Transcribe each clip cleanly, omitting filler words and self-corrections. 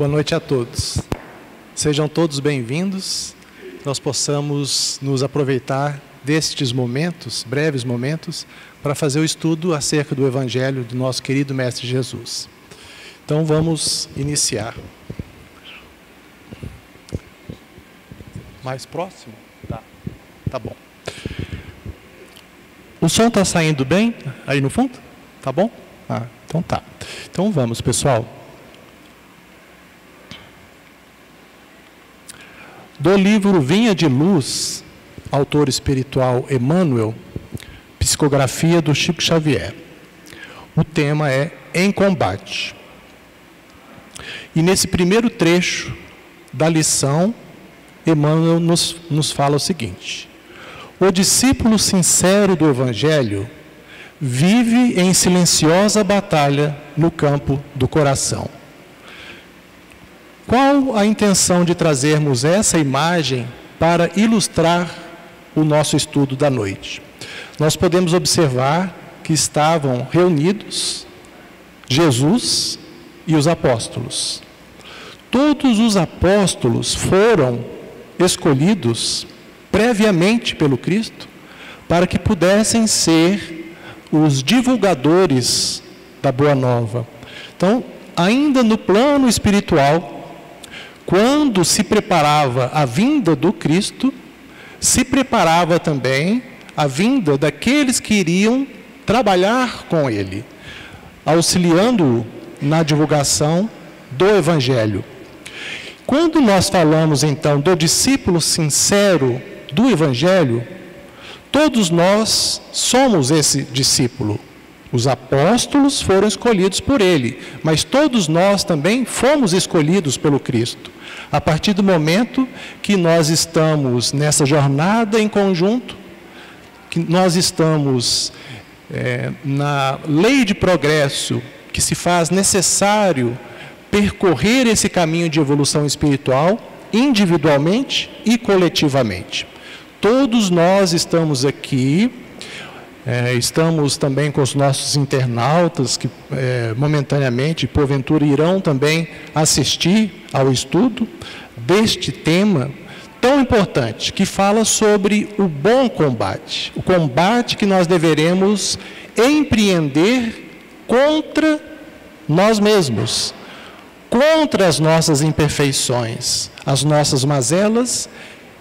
Boa noite a todos. Sejam todos bem-vindos. Nós possamos nos aproveitar destes momentos, breves momentos, para fazer o estudo acerca do Evangelho do nosso querido Mestre Jesus. Então vamos iniciar. Mais próximo? Tá bom. O som está saindo bem aí no fundo? Tá bom? Então tá. Então vamos, pessoal. Do livro Vinha de Luz, autor espiritual Emmanuel, psicografia do Chico Xavier. O tema é Em Combate. E nesse primeiro trecho da lição, Emmanuel nos fala o seguinte: o discípulo sincero do Evangelho vive em silenciosa batalha no campo do coração. Qual a intenção de trazermos essa imagem para ilustrar o nosso estudo da noite? Nós podemos observar que estavam reunidos Jesus e os apóstolos. Todos os apóstolos foram escolhidos previamente pelo Cristo para que pudessem ser os divulgadores da Boa Nova. Então, ainda no plano espiritual, quando se preparava a vinda do Cristo, se preparava também a vinda daqueles que iriam trabalhar com Ele, auxiliando-o na divulgação do Evangelho. Quando nós falamos, então, do discípulo sincero do Evangelho, todos nós somos esse discípulo. Os apóstolos foram escolhidos por Ele, mas todos nós também fomos escolhidos pelo Cristo. A partir do momento que nós estamos nessa jornada em conjunto, que nós estamos na lei de progresso, que se faz necessário percorrer esse caminho de evolução espiritual, individualmente e coletivamente. Todos nós estamos aqui, estamos também com os nossos internautas, que momentaneamente, porventura, irão também assistir ao estudo deste tema tão importante, que fala sobre o bom combate, o combate que nós deveremos empreender contra nós mesmos, contra as nossas imperfeições, as nossas mazelas,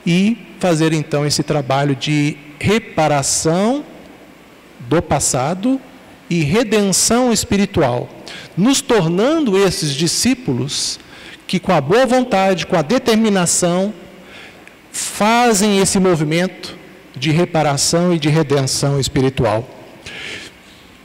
e fazer então esse trabalho de reparação do passado e redenção espiritual, nos tornando esses discípulos que, com a boa vontade, com a determinação, fazem esse movimento de reparação e de redenção espiritual.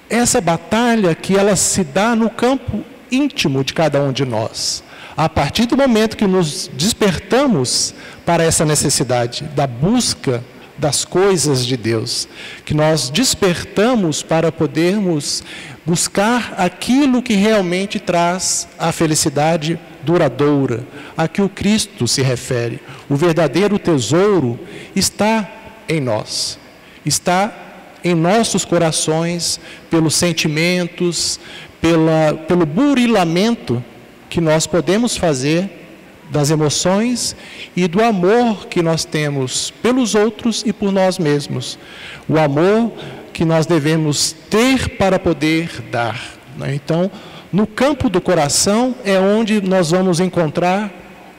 Essa batalha que ela se dá no campo íntimo de cada um de nós, a partir do momento que nos despertamos para essa necessidade da busca das coisas de Deus, que nós despertamos para podermos buscar aquilo que realmente traz a felicidade duradoura, a que o Cristo se refere. O verdadeiro tesouro está em nós, está em nossos corações, pelos sentimentos, pelo burilamento que nós podemos fazer das emoções e do amor que nós temos pelos outros e por nós mesmos. O amor que nós devemos ter para poder dar. Então, no campo do coração é onde nós vamos encontrar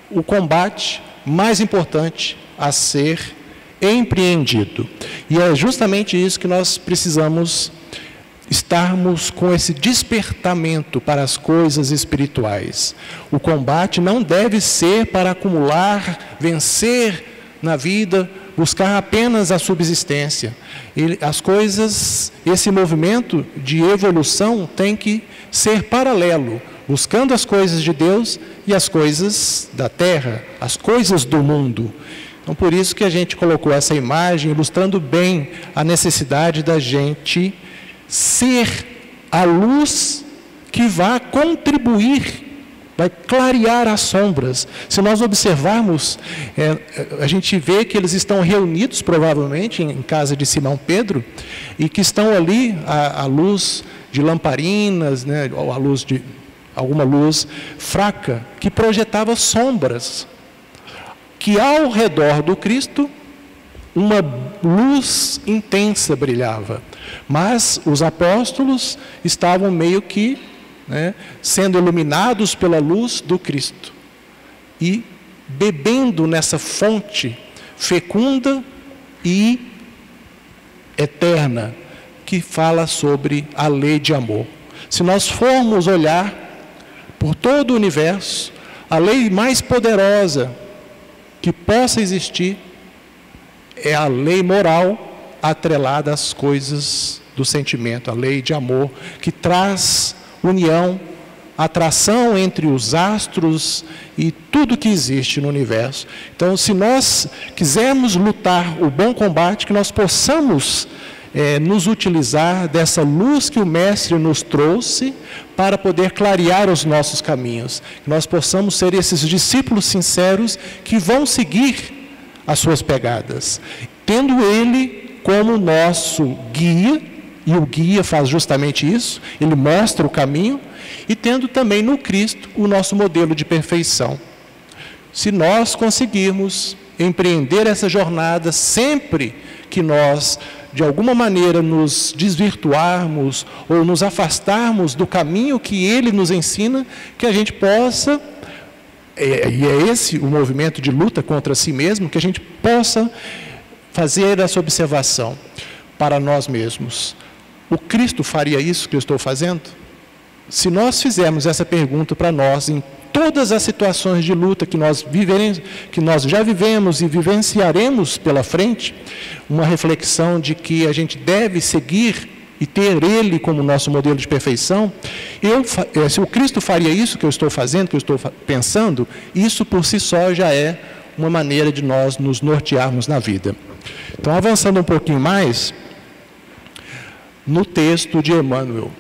o combate mais importante a ser empreendido. E é justamente isso que nós precisamos estarmos com esse despertamento para as coisas espirituais. O combate não deve ser para acumular, vencer na vida, buscar apenas a subsistência. As coisas, esse movimento de evolução tem que ser paralelo, buscando as coisas de Deus e as coisas da terra, as coisas do mundo. Então, por isso que a gente colocou essa imagem, ilustrando bem a necessidade da gente ser a luz que vai contribuir, vai clarear as sombras. Se nós observarmos, a gente vê que eles estão reunidos provavelmente em casa de Simão Pedro, e que estão ali à luz de lamparinas, né, ou à luz de alguma luz fraca, que projetava sombras, que ao redor do Cristo uma luz intensa brilhava. Mas os apóstolos estavam meio que, sendo iluminados pela luz do Cristo e bebendo nessa fonte fecunda e eterna, que fala sobre a lei de amor. Se nós formos olhar por todo o universo, a lei mais poderosa que possa existir é a lei moral atrelada às coisas do sentimento, a lei de amor, que traz união, atração entre os astros e tudo que existe no universo. Então, se nós quisermos lutar o bom combate, que nós possamos nos utilizar dessa luz que o Mestre nos trouxe para poder clarear os nossos caminhos. Que nós possamos ser esses discípulos sinceros que vão seguir as suas pegadas, tendo Ele como nosso guia, e o guia faz justamente isso, ele mostra o caminho, e tendo também no Cristo o nosso modelo de perfeição. Se nós conseguirmos empreender essa jornada sempre que nós, de alguma maneira, nos desvirtuarmos ou nos afastarmos do caminho que Ele nos ensina, que a gente possa, e é esse o movimento de luta contra si mesmo, que a gente possa fazer essa observação para nós mesmos. O Cristo faria isso que eu estou fazendo? Se nós fizermos essa pergunta para nós em todas as situações de luta que nós já vivemos e vivenciaremos pela frente, uma reflexão de que a gente deve seguir e ter Ele como nosso modelo de perfeição, se o Cristo faria isso que eu estou fazendo, que eu estou pensando, isso por si só já é uma maneira de nós nos nortearmos na vida. Então, avançando um pouquinho mais, no texto de Emmanuel.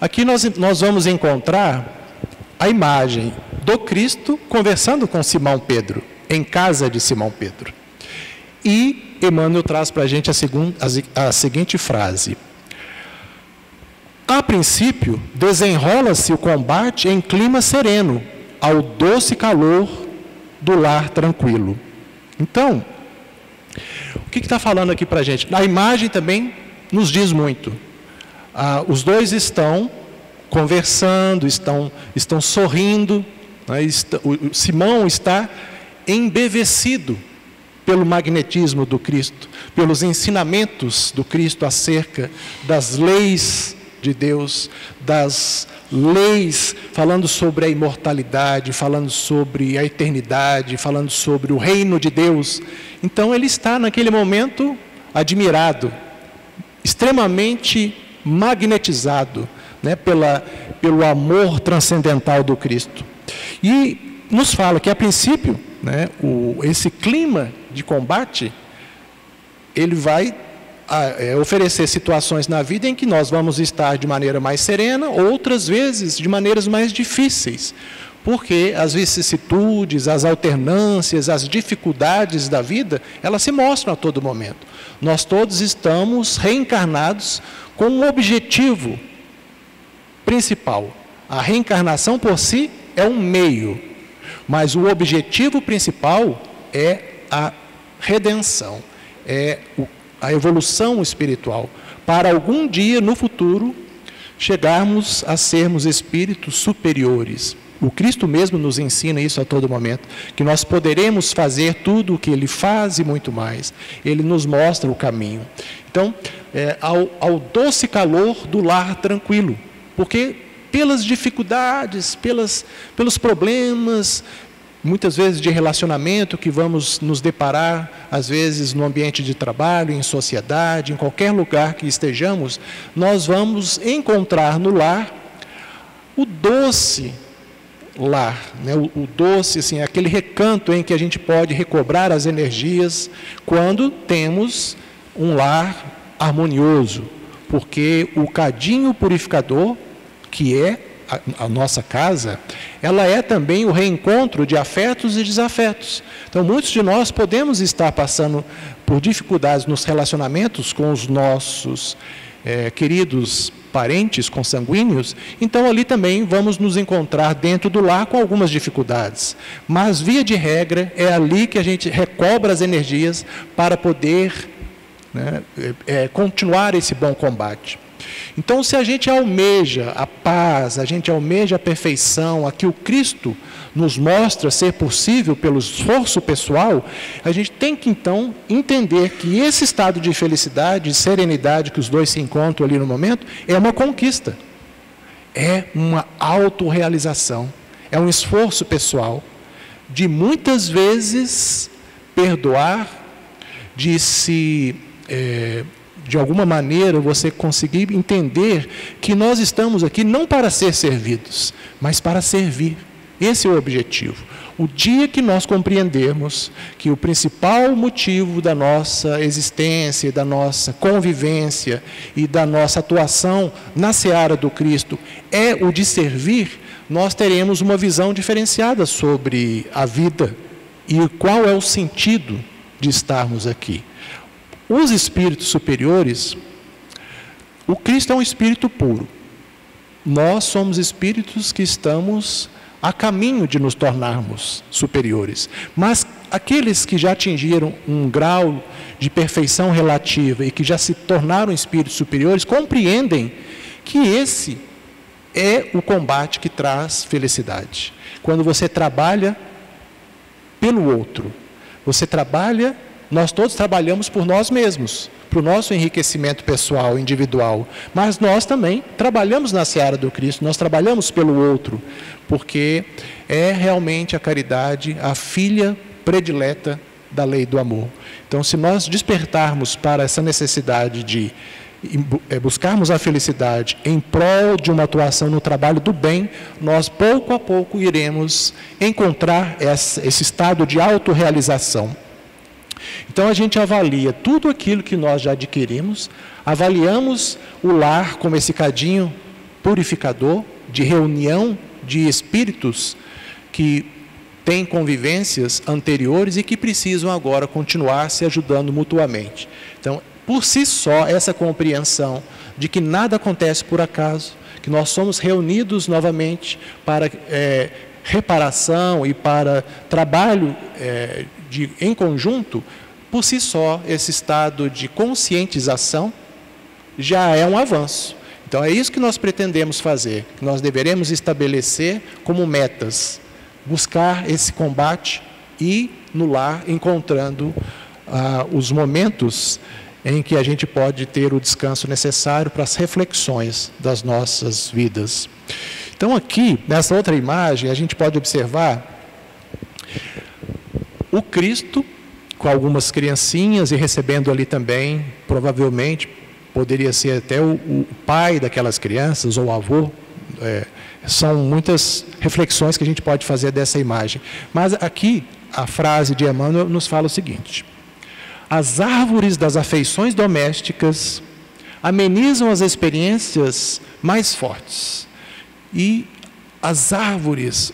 Aqui nós vamos encontrar a imagem do Cristo conversando com Simão Pedro, em casa de Simão Pedro. E Emmanuel traz para a gente a seguinte frase: a princípio, desenrola-se o combate em clima sereno, ao doce calor do lar tranquilo. Então, o que está falando aqui para a gente? A imagem também nos diz muito. Os dois estão conversando, estão sorrindo, o Simão está embevecido pelo magnetismo do Cristo, pelos ensinamentos do Cristo acerca das leis de Deus, das leis, falando sobre a imortalidade, falando sobre a eternidade, falando sobre o reino de Deus. Então ele está naquele momento admirado, extremamente magnetizado, pelo amor transcendental do Cristo. E nos fala que a princípio, esse clima de combate, ele vai oferecer situações na vida em que nós vamos estar de maneira mais serena, outras vezes de maneiras mais difíceis, porque as vicissitudes, as alternâncias, as dificuldades da vida, elas se mostram a todo momento. Nós todos estamos reencarnados com um objetivo principal. A reencarnação por si é um meio, mas o objetivo principal é a redenção, é a evolução espiritual, para algum dia no futuro chegarmos a sermos espíritos superiores. O Cristo mesmo nos ensina isso a todo momento, que nós poderemos fazer tudo o que Ele faz e muito mais. Ele nos mostra o caminho. Então, ao doce calor do lar tranquilo, porque pelas dificuldades, pelos problemas, muitas vezes de relacionamento que vamos nos deparar, às vezes no ambiente de trabalho, em sociedade, em qualquer lugar que estejamos, nós vamos encontrar no lar o doce lar, o doce, assim, aquele recanto em que a gente pode recobrar as energias quando temos um lar harmonioso, porque o cadinho purificador, que é a nossa casa, ela é também o reencontro de afetos e desafetos. Então, muitos de nós podemos estar passando por dificuldades nos relacionamentos com os nossos queridos parentes consanguíneos, então ali também vamos nos encontrar dentro do lar com algumas dificuldades. Mas, via de regra, é ali que a gente recobra as energias para poder, né, continuar esse bom combate. Então, se a gente almeja a paz, a gente almeja a perfeição, a que o Cristo nos mostra ser possível pelo esforço pessoal, a gente tem que, então, entender que esse estado de felicidade, de serenidade que os dois se encontram ali no momento, é uma conquista, é uma autorrealização, é um esforço pessoal de muitas vezes perdoar, de alguma maneira você conseguir entender que nós estamos aqui não para ser servidos, mas para servir. Esse é o objetivo. O dia que nós compreendermos que o principal motivo da nossa existência, da nossa convivência e da nossa atuação na seara do Cristo é o de servir, nós teremos uma visão diferenciada sobre a vida e qual é o sentido de estarmos aqui. Os espíritos superiores, o Cristo é um espírito puro. Nós somos espíritos que estamos a caminho de nos tornarmos superiores. Mas aqueles que já atingiram um grau de perfeição relativa e que já se tornaram espíritos superiores, compreendem que esse é o combate que traz felicidade. Quando você trabalha pelo outro, você trabalha. Nós todos trabalhamos por nós mesmos, para o nosso enriquecimento pessoal, individual. Mas nós também trabalhamos na seara do Cristo, nós trabalhamos pelo outro, porque é realmente a caridade a filha predileta da lei do amor. Então, se nós despertarmos para essa necessidade de buscarmos a felicidade em prol de uma atuação no trabalho do bem, nós pouco a pouco iremos encontrar esse estado de autorrealização. Então a gente avalia tudo aquilo que nós já adquirimos, avaliamos o lar como esse cadinho purificador, de reunião de espíritos que têm convivências anteriores e que precisam agora continuar se ajudando mutuamente. Então, por si só, essa compreensão de que nada acontece por acaso, que nós somos reunidos novamente para reparação e para trabalho em conjunto, por si só, esse estado de conscientização já é um avanço. Então, é isso que nós pretendemos fazer, que nós deveremos estabelecer como metas, buscar esse combate e, no lar, encontrando os momentos em que a gente pode ter o descanso necessário para as reflexões das nossas vidas. Então, aqui, nessa outra imagem, a gente pode observar o Cristo com algumas criancinhas e recebendo ali também, provavelmente, poderia ser até o pai daquelas crianças ou o avô. São muitas reflexões que a gente pode fazer dessa imagem. Mas aqui, a frase de Emmanuel nos fala o seguinte: as árvores das afeições domésticas amenizam as experiências mais fortes. E as árvores,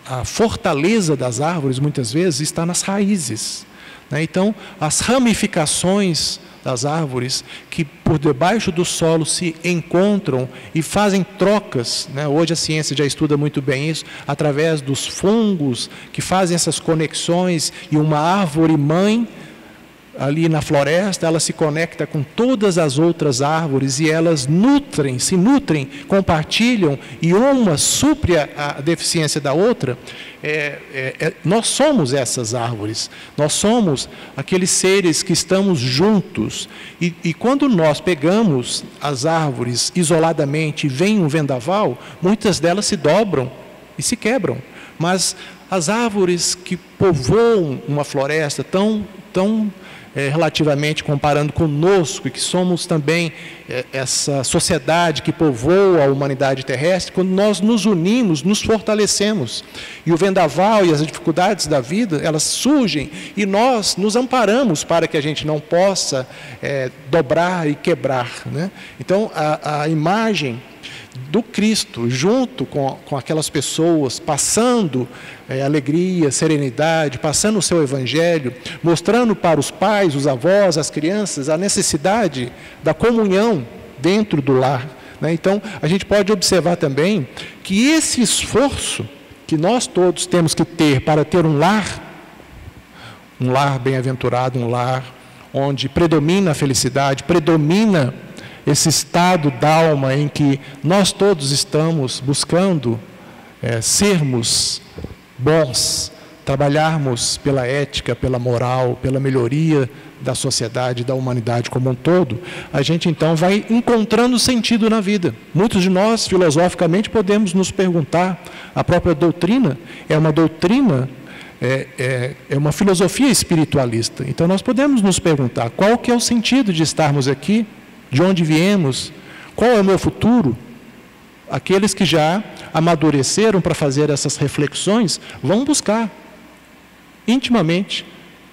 a fortaleza das árvores, muitas vezes, está nas raízes, né? Então, as ramificações das árvores que por debaixo do solo se encontram e fazem trocas, né? Hoje a ciência já estuda muito bem isso, através dos fungos que fazem essas conexões, e uma árvore mãe ali na floresta, ela se conecta com todas as outras árvores e elas se nutrem, compartilham, e uma supre a deficiência da outra. Nós somos essas árvores, nós somos aqueles seres que estamos juntos, e quando nós pegamos as árvores isoladamente e vem um vendaval, muitas delas se dobram e se quebram, mas as árvores que povoam uma floresta tão relativamente comparando conosco, e que somos também essa sociedade que povoa a humanidade terrestre, quando nós nos unimos, nos fortalecemos. E o vendaval e as dificuldades da vida, elas surgem, e nós nos amparamos para que a gente não possa dobrar e quebrar, né? Então, a imagem do Cristo, junto com aquelas pessoas, passando alegria, serenidade, passando o seu Evangelho, mostrando para os pais, os avós, as crianças, a necessidade da comunhão dentro do lar, né? Então, a gente pode observar também que esse esforço que nós todos temos que ter para ter um lar bem-aventurado, um lar onde predomina a felicidade, predomina esse estado d'alma em que nós todos estamos buscando sermos bons, trabalharmos pela ética, pela moral, pela melhoria da sociedade, da humanidade como um todo, a gente então vai encontrando sentido na vida. Muitos de nós, filosoficamente, podemos nos perguntar, a própria doutrina é uma doutrina, é uma filosofia espiritualista. Então nós podemos nos perguntar, qual que é o sentido de estarmos aqui? De onde viemos? Qual é o meu futuro? Aqueles que já amadureceram para fazer essas reflexões, vão buscar intimamente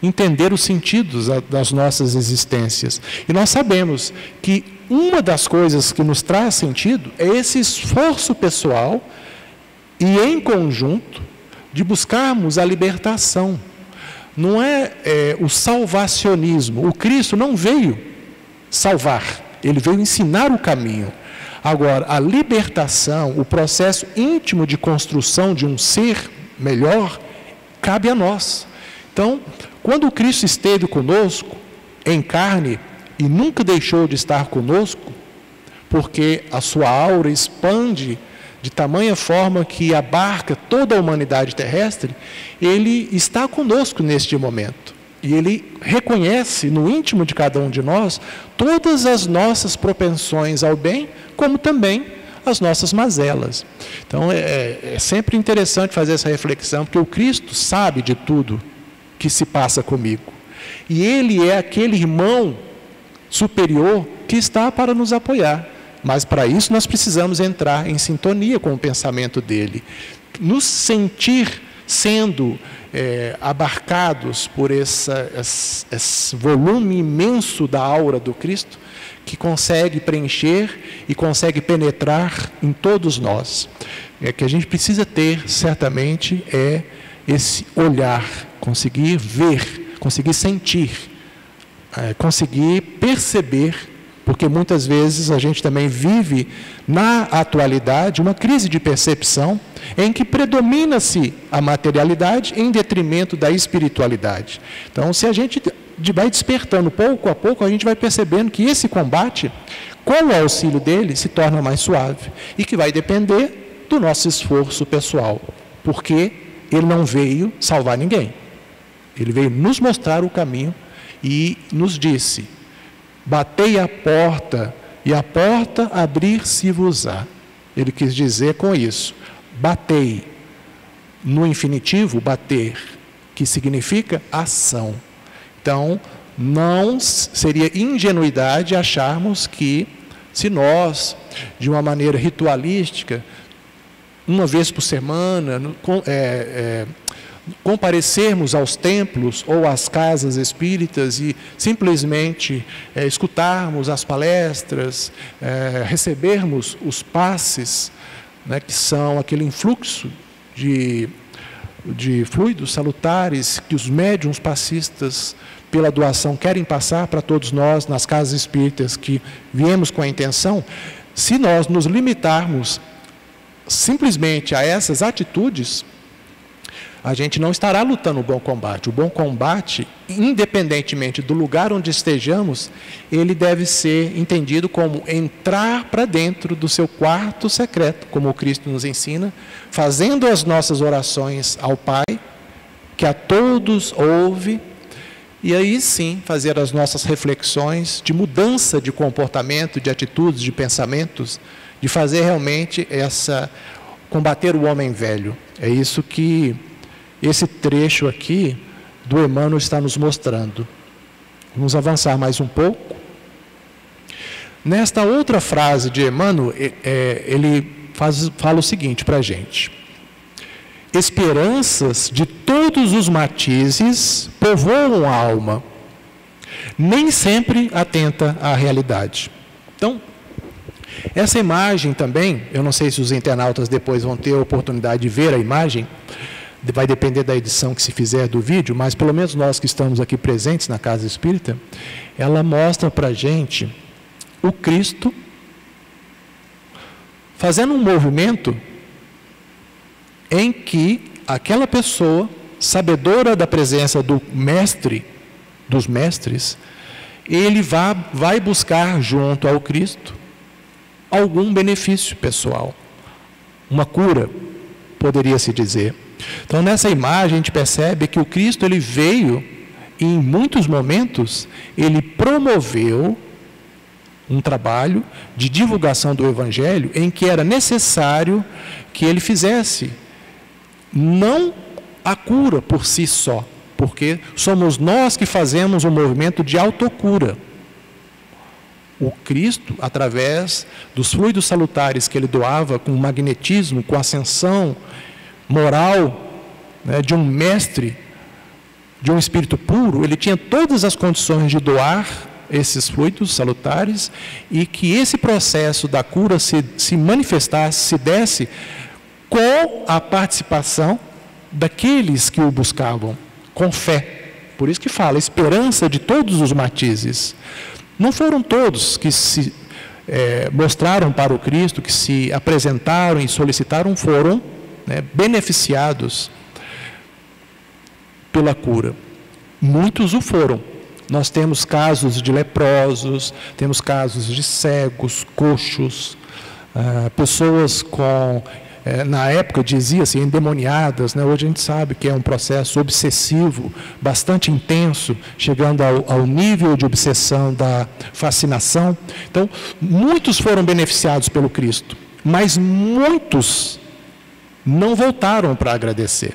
entender os sentidos das nossas existências. E nós sabemos que uma das coisas que nos traz sentido é esse esforço pessoal e em conjunto de buscarmos a libertação. Não é o salvacionismo. O Cristo não veio salvar, ele veio ensinar o caminho. Agora, a libertação, o processo íntimo de construção de um ser melhor, cabe a nós. Então, quando o Cristo esteve conosco, em carne, e nunca deixou de estar conosco, porque a sua aura expande de tamanha forma que abarca toda a humanidade terrestre, ele está conosco neste momento. E ele reconhece no íntimo de cada um de nós todas as nossas propensões ao bem, como também as nossas mazelas. Então é sempre interessante fazer essa reflexão, porque o Cristo sabe de tudo que se passa comigo. E ele é aquele irmão superior que está para nos apoiar. Mas para isso nós precisamos entrar em sintonia com o pensamento dele. Nos sentir sendo abarcados por esse volume imenso da aura do Cristo, que consegue preencher e consegue penetrar em todos nós. Que a gente precisa ter, certamente, esse olhar, conseguir ver, conseguir sentir, conseguir perceber, porque muitas vezes a gente também vive, na atualidade, uma crise de percepção em que predomina-se a materialidade em detrimento da espiritualidade. Então, se a gente vai despertando pouco a pouco, a gente vai percebendo que esse combate, com o auxílio dele, se torna mais suave e que vai depender do nosso esforço pessoal, porque ele não veio salvar ninguém. Ele veio nos mostrar o caminho e nos disse: batei a porta, e a porta abrir-se-vos-á. Ele quis dizer com isso, batei, no infinitivo, bater, que significa ação. Então, não seria ingenuidade acharmos que, se nós, de uma maneira ritualística, uma vez por semana, comparecermos aos templos ou às casas espíritas e simplesmente escutarmos as palestras, recebermos os passes, né, que são aquele influxo de fluidos salutares que os médiuns passistas, pela doação, querem passar para todos nós nas casas espíritas que viemos com a intenção. Se nós nos limitarmos simplesmente a essas atitudes, a gente não estará lutando o bom combate. O bom combate, independentemente do lugar onde estejamos, ele deve ser entendido como entrar para dentro do seu quarto secreto, como o Cristo nos ensina, fazendo as nossas orações ao Pai, que a todos ouve, e aí sim fazer as nossas reflexões de mudança de comportamento, de atitudes, de pensamentos, de fazer realmente combater o homem velho. É isso que esse trecho aqui do Emmanuel está nos mostrando. Vamos avançar mais um pouco. Nesta outra frase de Emmanuel, ele fala o seguinte para a gente: esperanças de todos os matizes povoam a alma, nem sempre atenta à realidade. Então, essa imagem também, eu não sei se os internautas depois vão ter a oportunidade de ver a imagem, vai depender da edição que se fizer do vídeo, mas pelo menos nós que estamos aqui presentes na Casa Espírita, ela mostra para a gente o Cristo fazendo um movimento em que aquela pessoa, sabedora da presença do mestre, dos mestres, ele vai buscar junto ao Cristo algum benefício pessoal, uma cura, poderia-se dizer. Então, nessa imagem, a gente percebe que o Cristo, ele veio, e em muitos momentos, ele promoveu um trabalho de divulgação do Evangelho em que era necessário que ele fizesse, não a cura por si só, porque somos nós que fazemos um movimento de autocura. O Cristo, através dos fluidos salutares que ele doava com magnetismo, com ascensão moral, né, de um mestre, de um espírito puro, ele tinha todas as condições de doar esses fluidos salutares e que esse processo da cura se manifestasse, se desse com a participação daqueles que o buscavam, com fé. Por isso que fala, esperança de todos os matizes. Não foram todos que se mostraram para o Cristo, que se apresentaram e solicitaram, foram, né, beneficiados pela cura. Muitos o foram. Nós temos casos de leprosos, temos casos de cegos, coxos, pessoas com, na época dizia-se, endemoniadas, né? Hoje a gente sabe que é um processo obsessivo, bastante intenso, chegando ao nível de obsessão da fascinação. Então, muitos foram beneficiados pelo Cristo, mas muitos não voltaram para agradecer.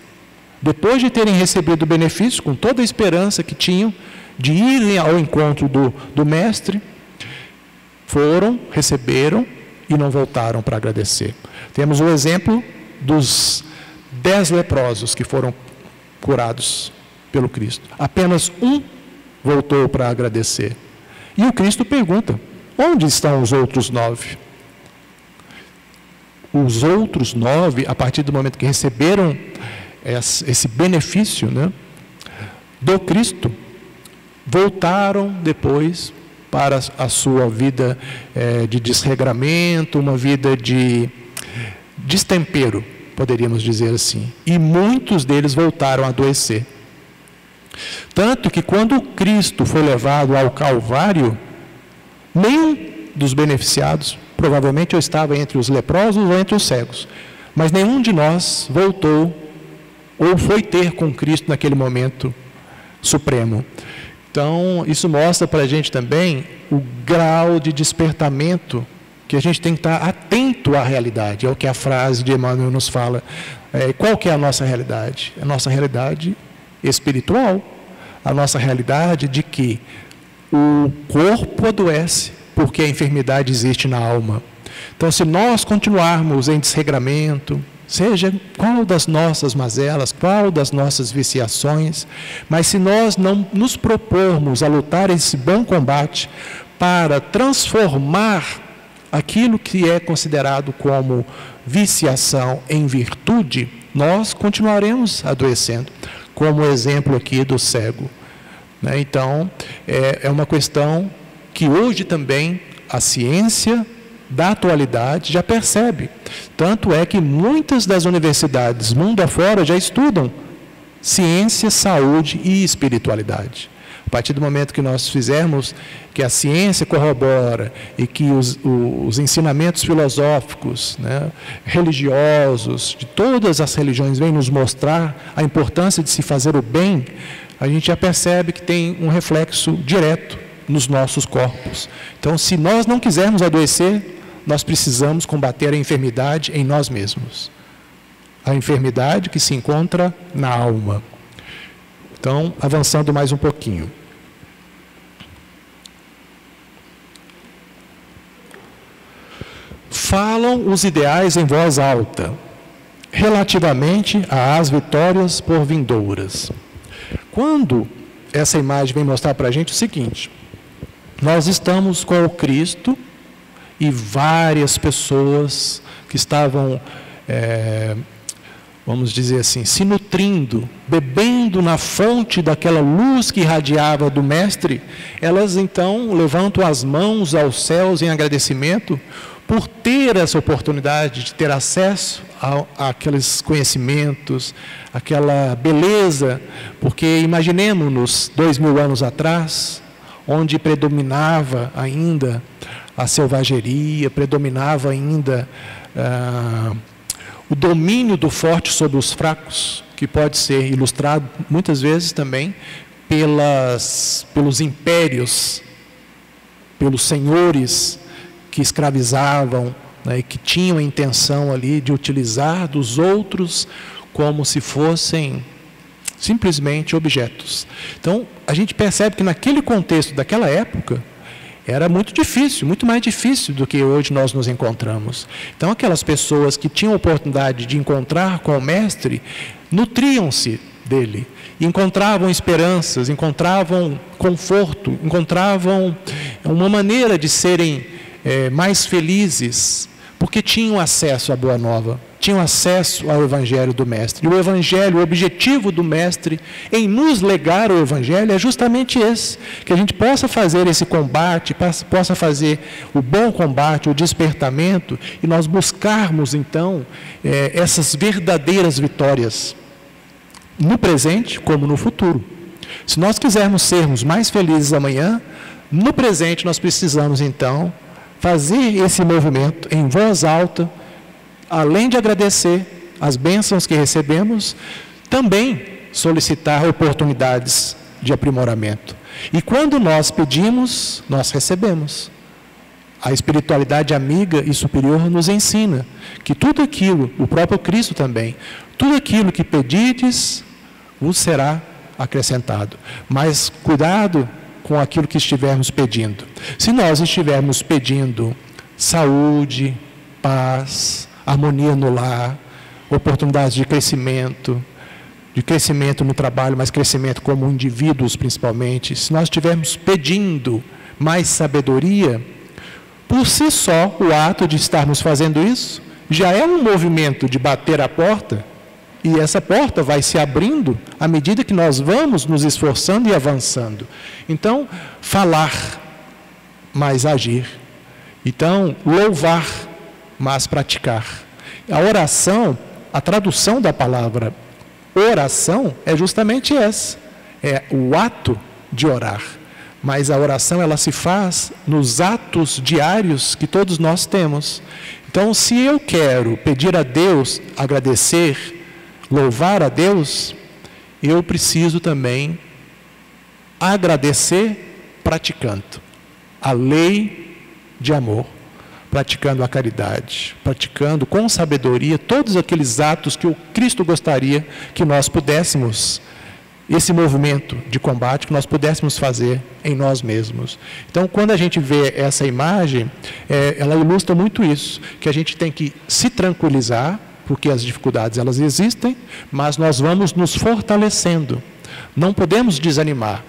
Depois de terem recebido o benefício, com toda a esperança que tinham, de irem ao encontro do Mestre, foram, receberam e não voltaram para agradecer. Temos o exemplo dos 10 leprosos que foram curados pelo Cristo. Apenas um voltou para agradecer. E o Cristo pergunta, onde estão os outros 9? Os outros 9, a partir do momento que receberam esse benefício, né, do Cristo, voltaram depois para a sua vida de desregramento, uma vida de destempero, poderíamos dizer assim. E muitos deles voltaram a adoecer. Tanto que quando Cristo foi levado ao Calvário, nenhum dos beneficiados, provavelmente eu estava entre os leprosos ou entre os cegos, mas nenhum de nós voltou ou foi ter com Cristo naquele momento supremo. Então, isso mostra para a gente também o grau de despertamento que a gente tem que estar atento à realidade. É o que a frase de Emmanuel nos fala. Qual que é a nossa realidade? A nossa realidade espiritual. A nossa realidade de que o corpo adoece porque a enfermidade existe na alma. Então, se nós continuarmos em desregramento, seja qual das nossas mazelas, qual das nossas viciações, mas se nós não nos propormos a lutar esse bom combate para transformar aquilo que é considerado como viciação em virtude, nós continuaremos adoecendo, como o exemplo aqui do cego. Então, é uma questão que hoje também a ciência da atualidade já percebe. Tanto é que muitas das universidades mundo afora já estudam ciência, saúde e espiritualidade. A partir do momento que nós fizermos, que a ciência corrobora e que os ensinamentos filosóficos, né, religiosos, de todas as religiões vêm nos mostrar a importância de se fazer o bem, a gente já percebe que tem um reflexo direto nos nossos corpos. Então, se nós não quisermos adoecer, nós precisamos combater a enfermidade em nós mesmos. A enfermidade que se encontra na alma. Então, avançando mais um pouquinho. Falam os ideais em voz alta, relativamente às vitórias por vindouras. Quando essa imagem vem mostrar para a gente o seguinte: nós estamos com o Cristo e várias pessoas que estavam, vamos dizer assim, se nutrindo, bebendo na fonte daquela luz que irradiava do Mestre, elas então levantam as mãos aos céus em agradecimento por ter essa oportunidade de ter acesso àqueles conhecimentos, aquela beleza, porque imaginemos-nos 2000 anos atrás, onde predominava ainda a selvageria, predominava ainda o domínio do forte sobre os fracos, que pode ser ilustrado muitas vezes também pelos impérios, pelos senhores que escravizavam, né, e que tinham a intenção ali de utilizar dos outros como se fossem simplesmente objetos. Então, a gente percebe que naquele contexto daquela época, era muito difícil, muito mais difícil do que hoje nós nos encontramos. Então, aquelas pessoas que tinham a oportunidade de encontrar com o Mestre, nutriam-se dele, encontravam esperanças, encontravam conforto, encontravam uma maneira de serem mais felizes, porque tinham acesso à Boa Nova, tinham acesso ao Evangelho do Mestre. E o Evangelho, o objetivo do Mestre em nos legar o Evangelho é justamente esse, que a gente possa fazer esse combate, possa fazer o bom combate, o despertamento, e nós buscarmos então essas verdadeiras vitórias, no presente como no futuro. Se nós quisermos sermos mais felizes amanhã, no presente nós precisamos então fazer esse movimento em voz alta, além de agradecer as bênçãos que recebemos, também solicitar oportunidades de aprimoramento. E quando nós pedimos, nós recebemos. A espiritualidade amiga e superior nos ensina que tudo aquilo, o próprio Cristo também, tudo aquilo que pedides, vos será acrescentado. Mas cuidado com aquilo que estivermos pedindo. Se nós estivermos pedindo saúde, paz, harmonia no lar, oportunidades de crescimento no trabalho, mas crescimento como indivíduos principalmente, se nós estivermos pedindo mais sabedoria, por si só, o ato de estarmos fazendo isso, já é um movimento de bater a porta, e essa porta vai se abrindo à medida que nós vamos nos esforçando e avançando. Então, falar, mas agir. Então, louvar, mas praticar. A oração, a tradução da palavra oração é justamente essa. É o ato de orar. Mas a oração, ela se faz nos atos diários que todos nós temos. Então, se eu quero pedir a Deus, agradecer, louvar a Deus, eu preciso também agradecer praticando a lei de amor, praticando a caridade, praticando com sabedoria todos aqueles atos que o Cristo gostaria que nós pudéssemos, esse movimento de combate, que nós pudéssemos fazer em nós mesmos. Então, quando a gente vê essa imagem, ela ilustra muito isso, que a gente tem que se tranquilizar, porque as dificuldades elas existem, mas nós vamos nos fortalecendo. Não podemos desanimar.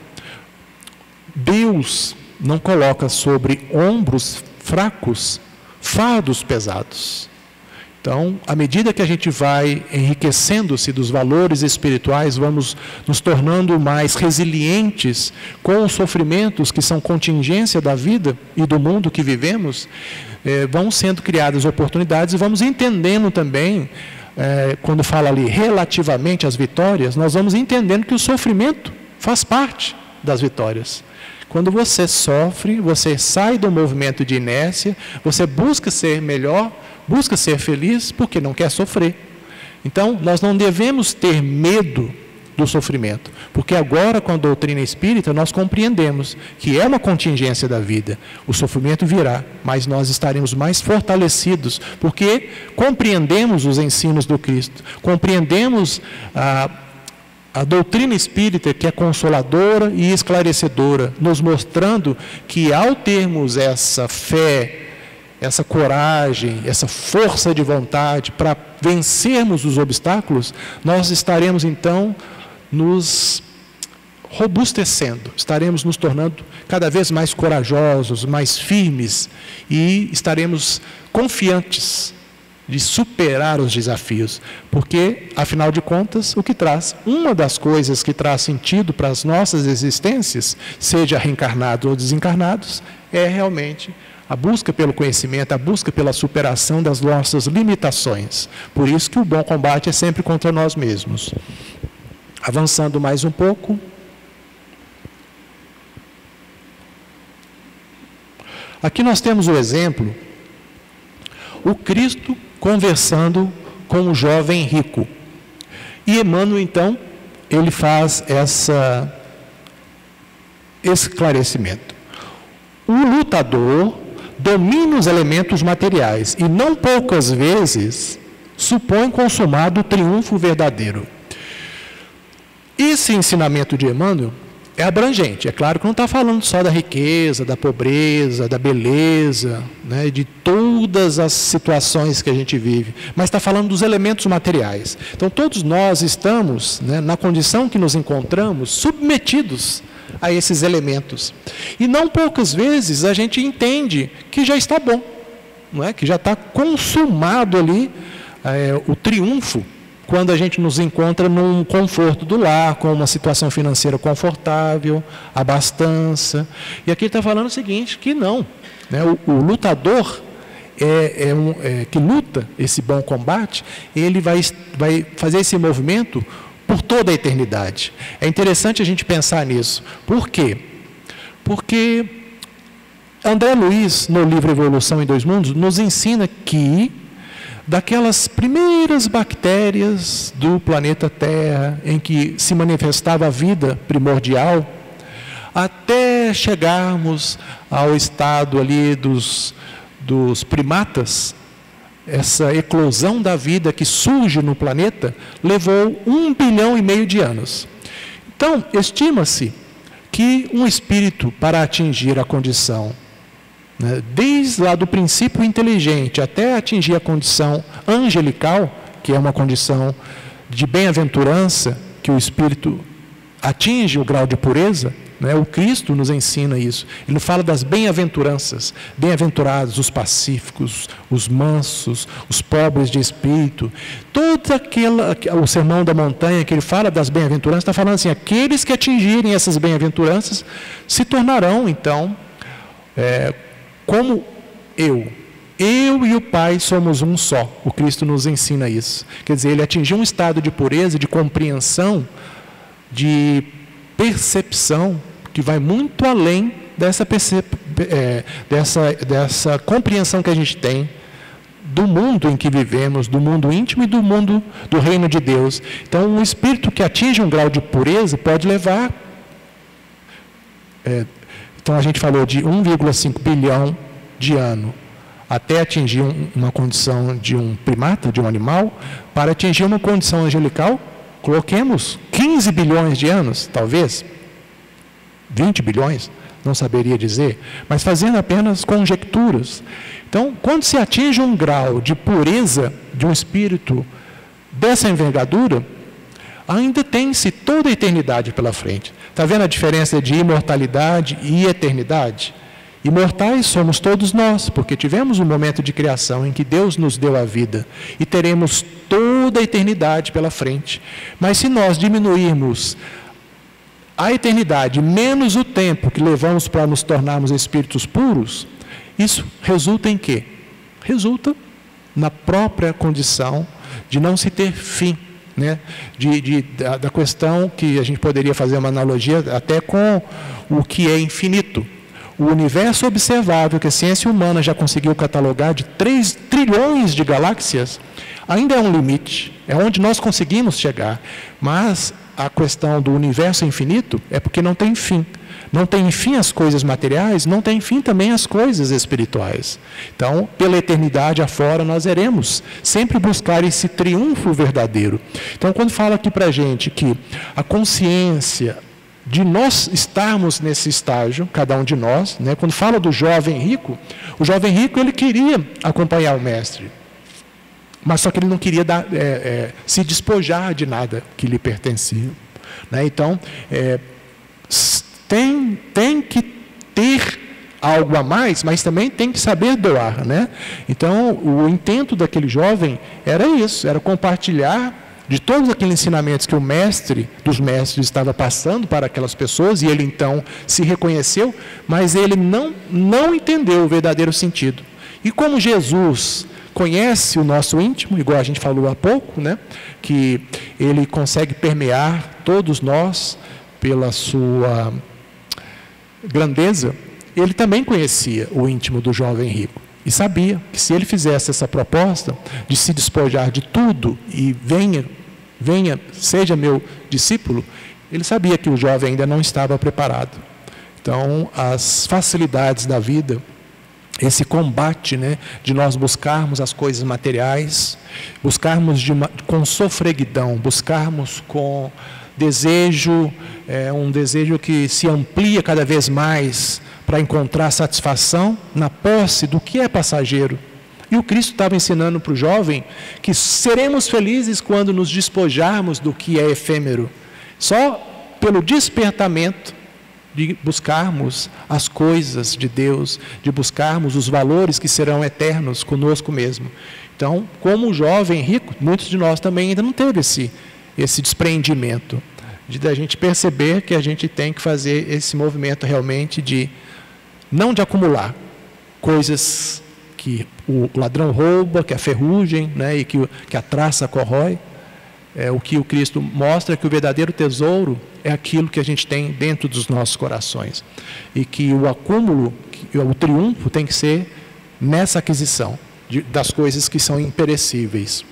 Deus não coloca sobre ombros fracos fardos pesados. Então, à medida que a gente vai enriquecendo-se dos valores espirituais, vamos nos tornando mais resilientes com os sofrimentos que são contingência da vida e do mundo que vivemos, vão sendo criadas oportunidades e vamos entendendo também, quando fala ali relativamente às vitórias, nós vamos entendendo que o sofrimento faz parte das vitórias. Quando você sofre, você sai do movimento de inércia, você busca ser melhor, busca ser feliz, porque não quer sofrer. Então, nós não devemos ter medo do sofrimento, porque agora com a doutrina espírita nós compreendemos que é uma contingência da vida. O sofrimento virá, mas nós estaremos mais fortalecidos, porque compreendemos os ensinos do Cristo, compreendemos a doutrina espírita, que é consoladora e esclarecedora, nos mostrando que ao termos essa fé, essa coragem, essa força de vontade para vencermos os obstáculos, nós estaremos então nos robustecendo, estaremos nos tornando cada vez mais corajosos, mais firmes e estaremos confiantes de superar os desafios, porque, afinal de contas, o que traz, uma das coisas que traz sentido para as nossas existências, seja reencarnados ou desencarnados, é realmente A busca pelo conhecimento, a busca pela superação das nossas limitações. Por isso que o bom combate é sempre contra nós mesmos. Avançando mais um pouco. Aqui nós temos o exemplo, o Cristo conversando com o jovem rico. E Emmanuel, então, ele faz esse esclarecimento. O lutador domina os elementos materiais e não poucas vezes supõe consumado o triunfo verdadeiro. Esse ensinamento de Emmanuel é abrangente. É claro que não está falando só da riqueza, da pobreza, da beleza, né, de todas as situações que a gente vive, mas está falando dos elementos materiais. Então, todos nós estamos, né, na condição que nos encontramos, submetidos a esses elementos. E não poucas vezes a gente entende que já está bom, não é? Que já está consumado ali o triunfo, quando a gente nos encontra num conforto do lar, com uma situação financeira confortável, abastança. E aqui ele está falando o seguinte, que não, né? O lutador que luta esse bom combate, ele vai fazer esse movimento por toda a eternidade. É interessante a gente pensar nisso. Por quê? Porque André Luiz, no livro Evolução em Dois Mundos, nos ensina que daquelas primeiras bactérias do planeta Terra, em que se manifestava a vida primordial, até chegarmos ao estado ali dos primatas, essa eclosão da vida que surge no planeta, levou 1,5 bilhão de anos. Então, estima-se que um espírito, para atingir a condição, né, desde lá do princípio inteligente até atingir a condição angelical, que é uma condição de bem-aventurança, que o espírito atinge o grau de pureza, né, o Cristo nos ensina isso. Ele fala das bem-aventuranças, bem-aventurados os pacíficos, os mansos, os pobres de espírito. O Sermão da Montanha, que ele fala das bem-aventuranças, está falando assim, aqueles que atingirem essas bem-aventuranças se tornarão, então, como eu e o Pai somos um só. O Cristo nos ensina isso. Quer dizer, ele atingiu um estado de pureza, de compreensão, de percepção, que vai muito além dessa compreensão que a gente tem do mundo em que vivemos, do mundo íntimo e do mundo do reino de Deus. Então, um espírito que atinge um grau de pureza pode levar... então, a gente falou de 1,5 bilhão de ano até atingir uma condição de um primata, de um animal. Para atingir uma condição angelical, coloquemos 15 bilhões de anos, talvez, 20 bilhões, não saberia dizer, mas fazendo apenas conjecturas. Então, quando se atinge um grau de pureza de um espírito dessa envergadura, ainda tem-se toda a eternidade pela frente. Está vendo a diferença de imortalidade e eternidade? Imortais somos todos nós, porque tivemos um momento de criação em que Deus nos deu a vida e teremos toda a eternidade pela frente. Mas se nós diminuirmos a eternidade menos o tempo que levamos para nos tornarmos espíritos puros, isso resulta em quê? Resulta na própria condição de não se ter fim, né? Da questão que a gente poderia fazer uma analogia até com o que é infinito. O universo observável, que a ciência humana já conseguiu catalogar, de 3 trilhões de galáxias, ainda é um limite, é onde nós conseguimos chegar. Mas a questão do universo infinito é porque não tem fim. Não tem fim as coisas materiais, não tem fim também as coisas espirituais. Então, pela eternidade afora, nós iremos sempre buscar esse triunfo verdadeiro. Então, quando fala aqui para a gente que a consciência de nós estarmos nesse estágio, cada um de nós, né? Quando fala do jovem rico, o jovem rico ele queria acompanhar o mestre, mas só que ele não queria se despojar de nada que lhe pertencia, né? Então, tem que ter algo a mais, mas também tem que saber doar, né? Então, o intento daquele jovem era isso, era compartilhar de todos aqueles ensinamentos que o mestre dos mestres estava passando para aquelas pessoas, e ele então se reconheceu, mas ele não entendeu o verdadeiro sentido. E como Jesus conhece o nosso íntimo, igual a gente falou há pouco, né, que ele consegue permear todos nós pela sua grandeza, ele também conhecia o íntimo do jovem rico. E sabia que se ele fizesse essa proposta de se despojar de tudo e venha, seja meu discípulo, ele sabia que o jovem ainda não estava preparado. Então, as facilidades da vida, esse combate, né, de nós buscarmos as coisas materiais, buscarmos com sofreguidão, buscarmos com desejo, um desejo que se amplia cada vez mais para encontrar satisfação na posse do que é passageiro. E o Cristo estava ensinando para o jovem que seremos felizes quando nos despojarmos do que é efêmero, só pelo despertamento de buscarmos as coisas de Deus, de buscarmos os valores que serão eternos conosco mesmo. Então, como o jovem rico, muitos de nós também ainda não teve esse despreendimento, de a gente perceber que a gente tem que fazer esse movimento realmente não de acumular coisas que o ladrão rouba, que a ferrugem, né, e que a traça corrói. O que o Cristo mostra é que o verdadeiro tesouro é aquilo que a gente tem dentro dos nossos corações. E que o acúmulo, o triunfo tem que ser nessa aquisição das coisas que são imperecíveis.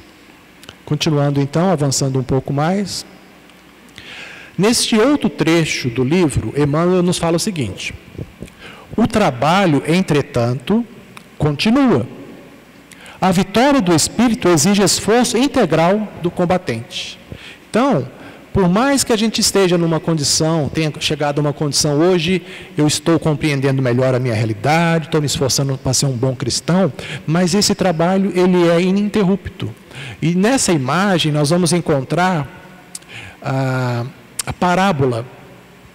Continuando então, avançando um pouco mais. Neste outro trecho do livro, Emmanuel nos fala o seguinte: o trabalho, entretanto, continua. A vitória do espírito exige esforço integral do combatente. Então, por mais que a gente esteja numa condição, tenha chegado a uma condição, hoje eu estou compreendendo melhor a minha realidade, estou me esforçando para ser um bom cristão, mas esse trabalho ele é ininterrupto. E nessa imagem nós vamos encontrar a parábola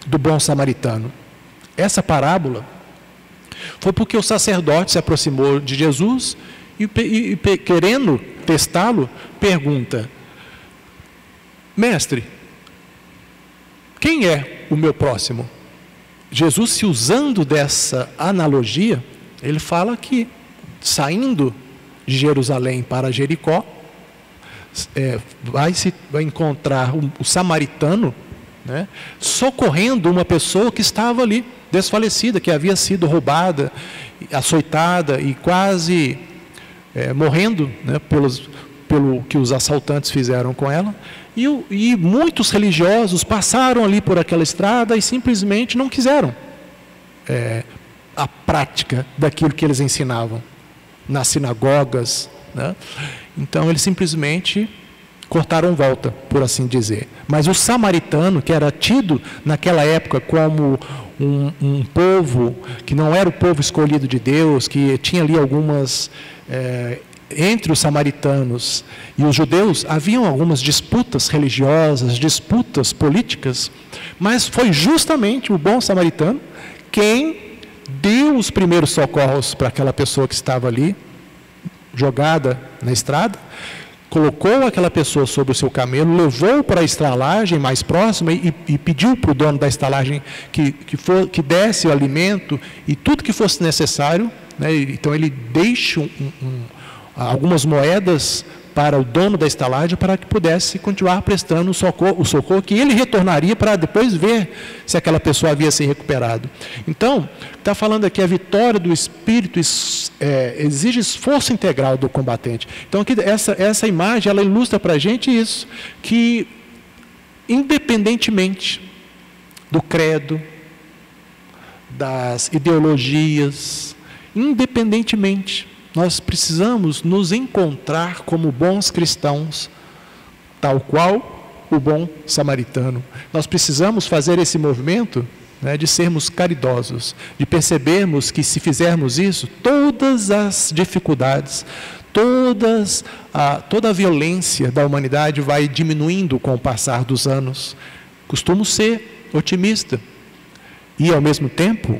do bom samaritano. Essa parábola foi porque o sacerdote se aproximou de Jesus e querendo testá-lo, pergunta: mestre, quem é o meu próximo? Jesus, se usando dessa analogia, ele fala que, saindo de Jerusalém para Jericó, vai encontrar o samaritano, né, socorrendo uma pessoa que estava ali, desfalecida, que havia sido roubada, açoitada e quase morrendo, né, pelo que os assaltantes fizeram com ela. E muitos religiosos passaram ali por aquela estrada e simplesmente não quiseram a prática daquilo que eles ensinavam nas sinagogas, né? Então eles simplesmente cortaram volta, por assim dizer. Mas o samaritano, que era tido naquela época como um povo que não era o povo escolhido de Deus, que tinha ali algumas... entre os samaritanos e os judeus, haviam algumas disputas religiosas, disputas políticas, mas foi justamente o bom samaritano quem deu os primeiros socorros para aquela pessoa que estava ali, jogada na estrada, colocou aquela pessoa sobre o seu camelo, levou para a estalagem mais próxima e pediu para o dono da estalagem que desse o alimento e tudo que fosse necessário, né? Então ele deixa algumas moedas para o dono da estalagem para que pudesse continuar prestando o socorro que ele retornaria para depois ver se aquela pessoa havia se recuperado. Então, está falando aqui, a vitória do espírito exige esforço integral do combatente. Então, aqui, essa imagem, ela ilustra para a gente isso, que independentemente do credo, das ideologias, independentemente, nós precisamos nos encontrar como bons cristãos, tal qual o bom samaritano. Nós precisamos fazer esse movimento, né, de sermos caridosos, de percebermos que se fizermos isso, todas as dificuldades, toda a violência da humanidade vai diminuindo com o passar dos anos. Costumo ser otimista e, ao mesmo tempo,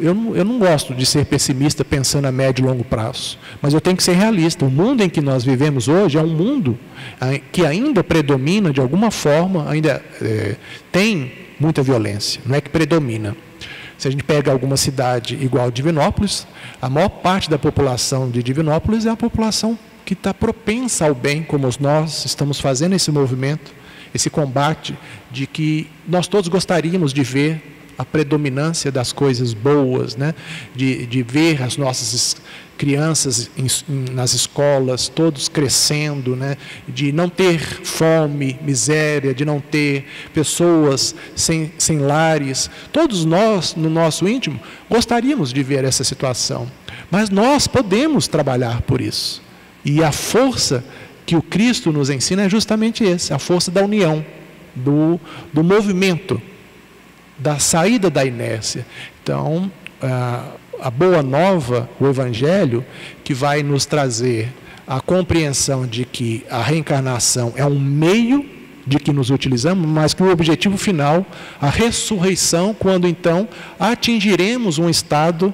eu não gosto de ser pessimista pensando a médio e longo prazo, mas eu tenho que ser realista. O mundo em que nós vivemos hoje é um mundo que ainda predomina de alguma forma, ainda tem muita violência, não é que predomina. Se a gente pega alguma cidade igual Divinópolis, a maior parte da população de Divinópolis é a população que está propensa ao bem, como nós estamos fazendo esse movimento, esse combate de que nós todos gostaríamos de ver a predominância das coisas boas, né? de ver as nossas crianças nas escolas, todos crescendo, né? De não ter fome, miséria, de não ter pessoas sem lares. Todos nós, no nosso íntimo, gostaríamos de ver essa situação, mas nós podemos trabalhar por isso. E a força que o Cristo nos ensina é justamente essa, a força da união, do movimento, da saída da inércia. Então, a boa nova, o Evangelho, que vai nos trazer a compreensão de que a reencarnação é um meio de que nos utilizamos, mas que o objetivo final, a ressurreição, quando então atingiremos um estado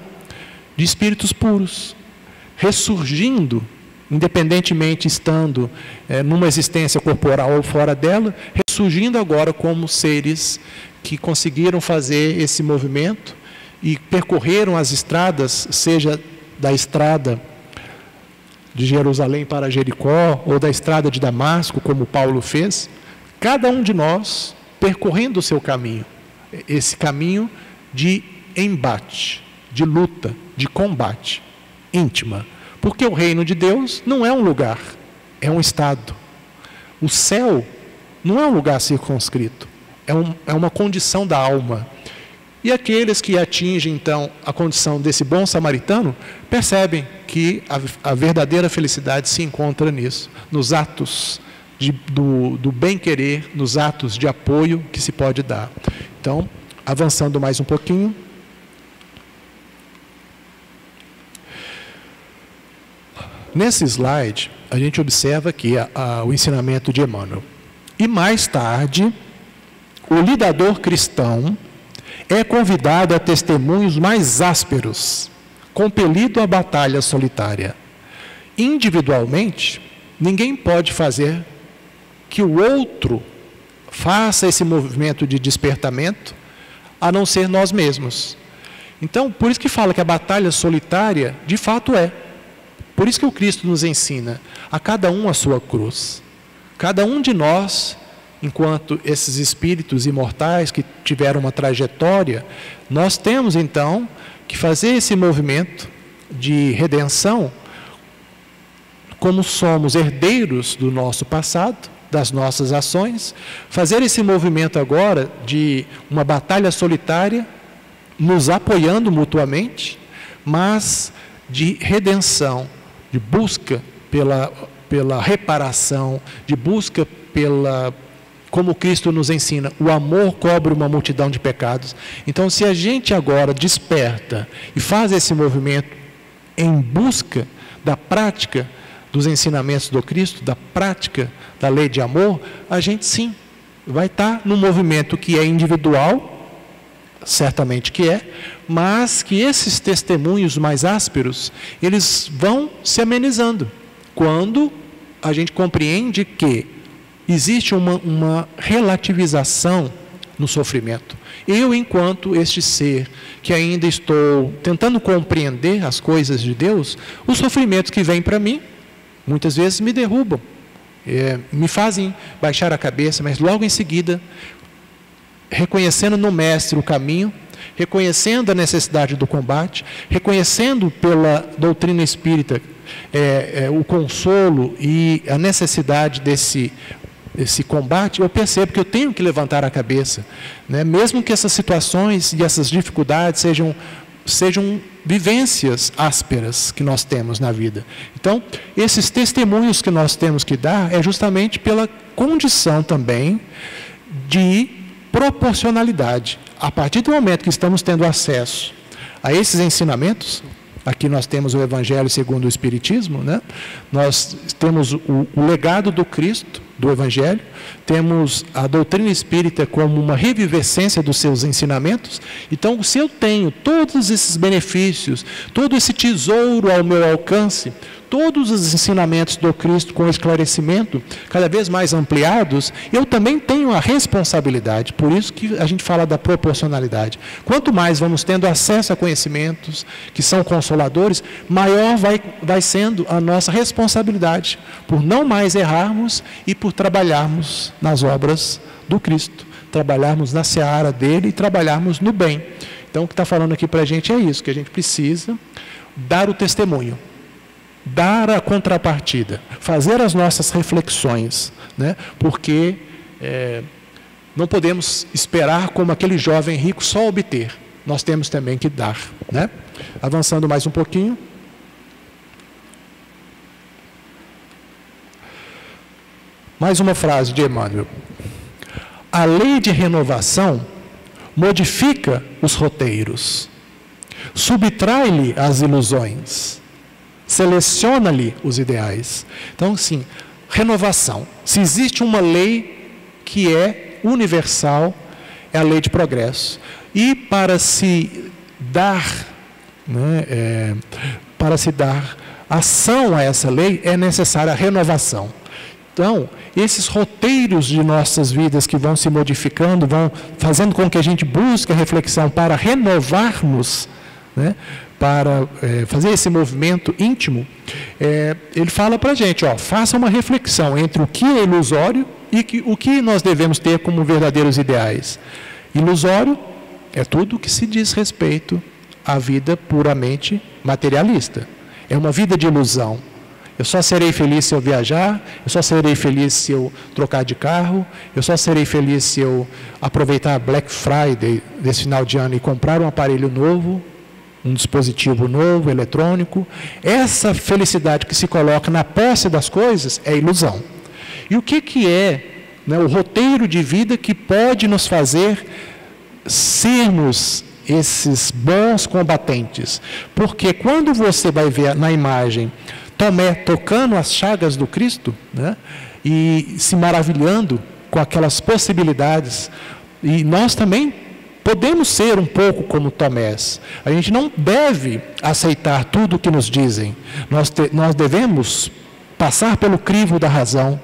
de espíritos puros, ressurgindo, independentemente estando numa existência corporal ou fora dela, ressurgindo agora como seres que conseguiram fazer esse movimento e percorreram as estradas, seja da estrada de Jerusalém para Jericó, ou da estrada de Damasco, como Paulo fez, cada um de nós percorrendo o seu caminho, esse caminho de embate, de luta, de combate íntima. Porque o reino de Deus não é um lugar, é um estado. O céu não é um lugar circunscrito, é uma condição da alma. E aqueles que atingem, então, a condição desse bom samaritano, percebem que a verdadeira felicidade se encontra nisso, nos atos do bem-querer, nos atos de apoio que se pode dar. Então, avançando mais um pouquinho. Nesse slide, a gente observa aqui o ensinamento de Emmanuel. E mais tarde, o lidador cristão é convidado a testemunhos mais ásperos, compelido à batalha solitária. Individualmente, ninguém pode fazer que o outro faça esse movimento de despertamento, a não ser nós mesmos. Então, por isso que fala que a batalha solitária, de fato é. Por isso que o Cristo nos ensina, a cada um a sua cruz. Cada um de nós, enquanto esses espíritos imortais que tiveram uma trajetória, nós temos então que fazer esse movimento de redenção, como somos herdeiros do nosso passado, das nossas ações, fazer esse movimento agora de uma batalha solitária, nos apoiando mutuamente, mas de redenção, de busca pela reparação, de busca como Cristo nos ensina, o amor cobre uma multidão de pecados. Então, se a gente agora desperta e faz esse movimento em busca da prática dos ensinamentos do Cristo, da prática da lei de amor, a gente sim vai estar num movimento que é individual, certamente que é, mas que esses testemunhos mais ásperos, eles vão se amenizando, quando a gente compreende que existe uma relativização no sofrimento. Eu, enquanto este ser que ainda estou tentando compreender as coisas de Deus, os sofrimentos que vêm para mim, muitas vezes me derrubam, me fazem baixar a cabeça, mas logo em seguida, reconhecendo no Mestre o caminho, reconhecendo a necessidade do combate, reconhecendo pela doutrina espírita o consolo e a necessidade desse combate, eu percebo que eu tenho que levantar a cabeça, né? Mesmo que essas situações e essas dificuldades sejam vivências ásperas que nós temos na vida. Então, esses testemunhos que nós temos que dar é justamente pela condição também de proporcionalidade. A partir do momento que estamos tendo acesso a esses ensinamentos, aqui nós temos o Evangelho segundo o Espiritismo, né? Nós temos o legado do Cristo, do Evangelho, temos a doutrina espírita como uma revivescência dos seus ensinamentos. Então, se eu tenho todos esses benefícios, todo esse tesouro ao meu alcance, todos os ensinamentos do Cristo com esclarecimento cada vez mais ampliados, eu também tenho a responsabilidade. Por isso que a gente fala da proporcionalidade. Quanto mais vamos tendo acesso a conhecimentos que são consoladores, maior vai sendo a nossa responsabilidade por não mais errarmos e por trabalharmos nas obras do Cristo, trabalharmos na seara dele e trabalharmos no bem. Então, o que está falando aqui para a gente é isso, que a gente precisa dar o testemunho, dar a contrapartida, fazer as nossas reflexões, né? Porque não podemos esperar como aquele jovem rico só obter, nós temos também que dar, né? Avançando mais um pouquinho. Mais uma frase de Emmanuel. A lei de renovação modifica os roteiros, subtrai-lhe as ilusões, seleciona-lhe os ideais. Então, sim, renovação. Se existe uma lei que é universal, é a lei de progresso. E para se dar, né, para se dar ação a essa lei, é necessária a renovação. Então, esses roteiros de nossas vidas que vão se modificando, vão fazendo com que a gente busque a reflexão para renovar-nos, né, para fazer esse movimento íntimo, ele fala para a gente, faça uma reflexão entre o que é ilusório e o que nós devemos ter como verdadeiros ideais. Ilusório é tudo que se diz respeito à vida puramente materialista. É uma vida de ilusão. Eu só serei feliz se eu viajar, eu só serei feliz se eu trocar de carro, eu só serei feliz se eu aproveitar a Black Friday desse final de ano e comprar um aparelho novo, um dispositivo novo, eletrônico. Essa felicidade que se coloca na posse das coisas é ilusão. E o que é, né, o roteiro de vida que pode nos fazer sermos esses bons combatentes? Porque quando você vai ver na imagem Tomé tocando as chagas do Cristo, né, e se maravilhando com aquelas possibilidades, e nós também podemos ser um pouco como Tomés. A gente não deve aceitar tudo o que nos dizem. Nós devemos passar pelo crivo da razão,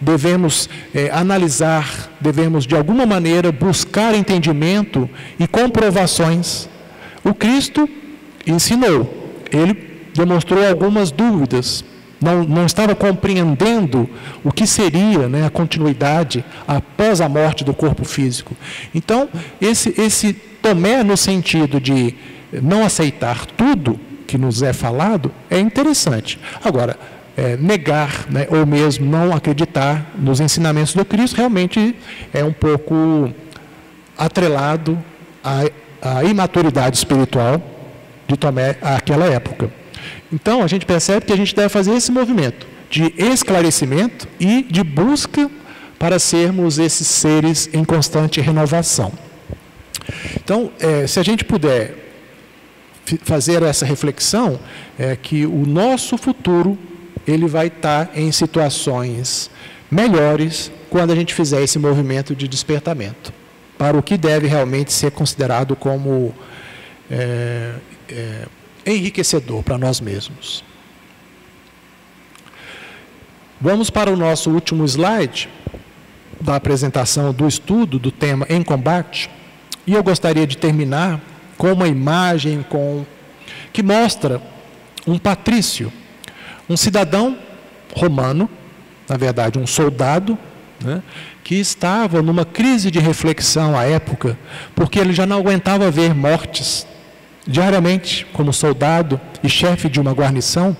devemos analisar, devemos de alguma maneira buscar entendimento e comprovações. O Cristo ensinou, ele demonstrou algumas dúvidas, não estava compreendendo o que seria, né, a continuidade após a morte do corpo físico. Então, esse Tomé, no sentido de não aceitar tudo que nos é falado, é interessante. Agora, negar, né, ou mesmo não acreditar nos ensinamentos do Cristo, realmente é um pouco atrelado à imaturidade espiritual de Tomé àquela época. Então, a gente percebe que a gente deve fazer esse movimento de esclarecimento e de busca para sermos esses seres em constante renovação. Então, se a gente puder fazer essa reflexão, que o nosso futuro ele vai estar em situações melhores quando a gente fizer esse movimento de despertamento, para o que deve realmente ser considerado como enriquecedor para nós mesmos. Vamos para o nosso último slide da apresentação do estudo do tema Em Combate, e eu gostaria de terminar com uma imagem que mostra um patrício, um cidadão romano, na verdade um soldado, né, que estava numa crise de reflexão à época, porque ele já não aguentava ver mortes. Diariamente, como soldado e chefe de uma guarnição,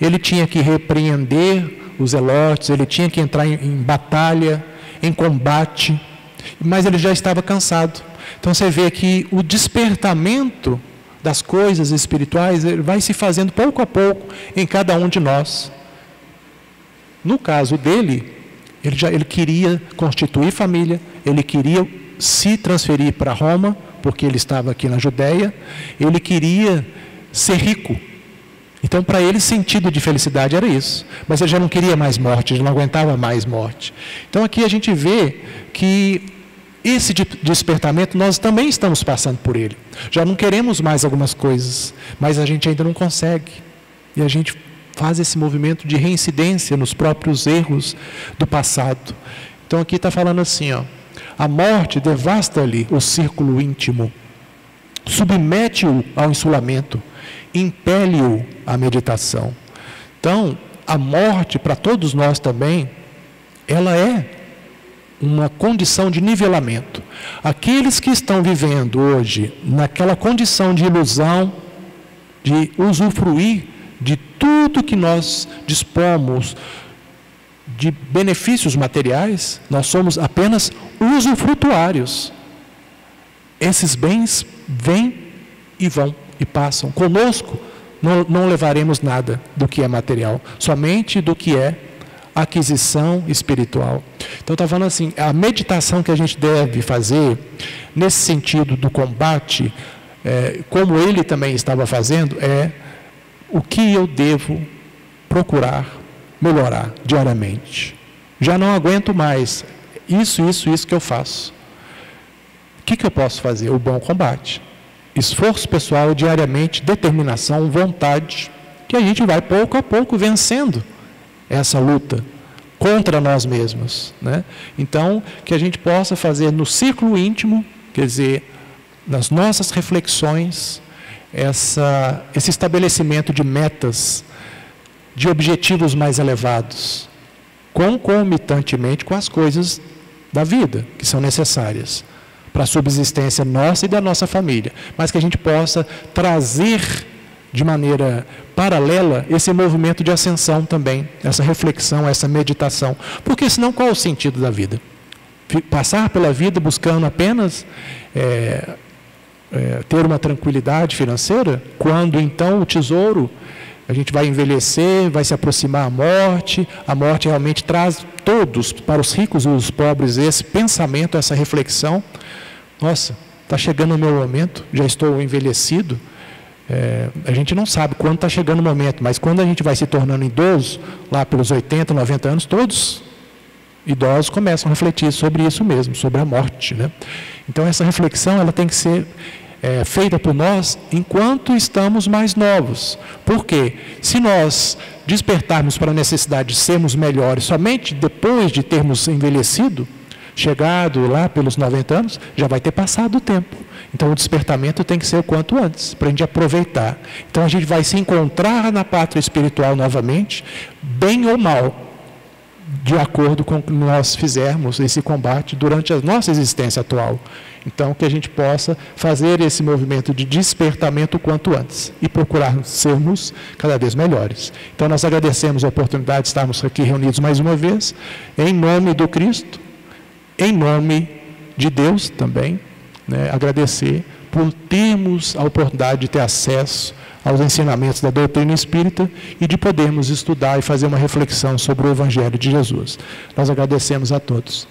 ele tinha que repreender os zelotes, ele tinha que entrar em batalha, em combate, mas ele já estava cansado. Então você vê que o despertamento das coisas espirituais ele vai se fazendo pouco a pouco em cada um de nós. No caso dele, ele queria constituir família, ele queria se transferir para Roma, porque ele estava aqui na Judéia, ele queria ser rico, Então, para ele, sentido de felicidade era isso. Mas ele já não queria mais morte, já não aguentava mais morte. Então, aqui a gente vê que esse despertamento, nós também estamos passando por ele. Já não queremos mais algumas coisas, mas a gente ainda não consegue. E a gente faz esse movimento de reincidência nos próprios erros do passado. Então, aqui está falando assim, ó, a morte devasta-lhe o círculo íntimo, submete-o ao insulamento, impele-o à meditação. Então, a morte, para todos nós também, ela é uma condição de nivelamento. Aqueles que estão vivendo hoje naquela condição de ilusão, de usufruir de tudo que nós dispomos de benefícios materiais, nós somos apenas usufrutuários. Esses bens vêm e vão e passam. Conosco não levaremos nada do que é material, somente do que é aquisição espiritual. Então está falando assim, a meditação que a gente deve fazer nesse sentido do combate, como ele também estava fazendo, é o que eu devo procurar melhorar diariamente. Já não aguento mais isso que eu faço. O que eu posso fazer? O bom combate. Esforço pessoal diariamente, determinação, vontade, que a gente vai pouco a pouco vencendo essa luta contra nós mesmos, né? Então, que a gente possa fazer no círculo íntimo, quer dizer, nas nossas reflexões, esse estabelecimento de metas, de objetivos mais elevados, concomitantemente com as coisas da vida, que são necessárias para a subsistência nossa e da nossa família, mas que a gente possa trazer de maneira paralela esse movimento de ascensão também, essa reflexão, essa meditação, porque senão qual é o sentido da vida? Passar pela vida buscando apenas ter uma tranquilidade financeira, quando então o tesouro, a gente vai envelhecer, vai se aproximar a morte realmente traz todos, para os ricos e os pobres, esse pensamento, essa reflexão. Nossa, está chegando o meu momento, já estou envelhecido. A gente não sabe quando está chegando o momento, mas quando a gente vai se tornando idoso, lá pelos 80, 90 anos, todos idosos começam a refletir sobre isso mesmo, sobre a morte, né? Então, essa reflexão ela tem que ser feita por nós enquanto estamos mais novos. Porque se nós despertarmos para a necessidade de sermos melhores somente depois de termos envelhecido, chegado lá pelos 90 anos, já vai ter passado o tempo. Então, o despertamento tem que ser o quanto antes, para a gente aproveitar. Então, a gente vai se encontrar na pátria espiritual novamente, bem ou mal, de acordo com o que nós fizermos esse combate durante a nossa existência atual. Então, que a gente possa fazer esse movimento de despertamento o quanto antes e procurar sermos cada vez melhores. Então, nós agradecemos a oportunidade de estarmos aqui reunidos mais uma vez, em nome do Cristo, em nome de Deus também, né, agradecer por termos a oportunidade de ter acesso aos ensinamentos da doutrina espírita e de podermos estudar e fazer uma reflexão sobre o Evangelho de Jesus. Nós agradecemos a todos.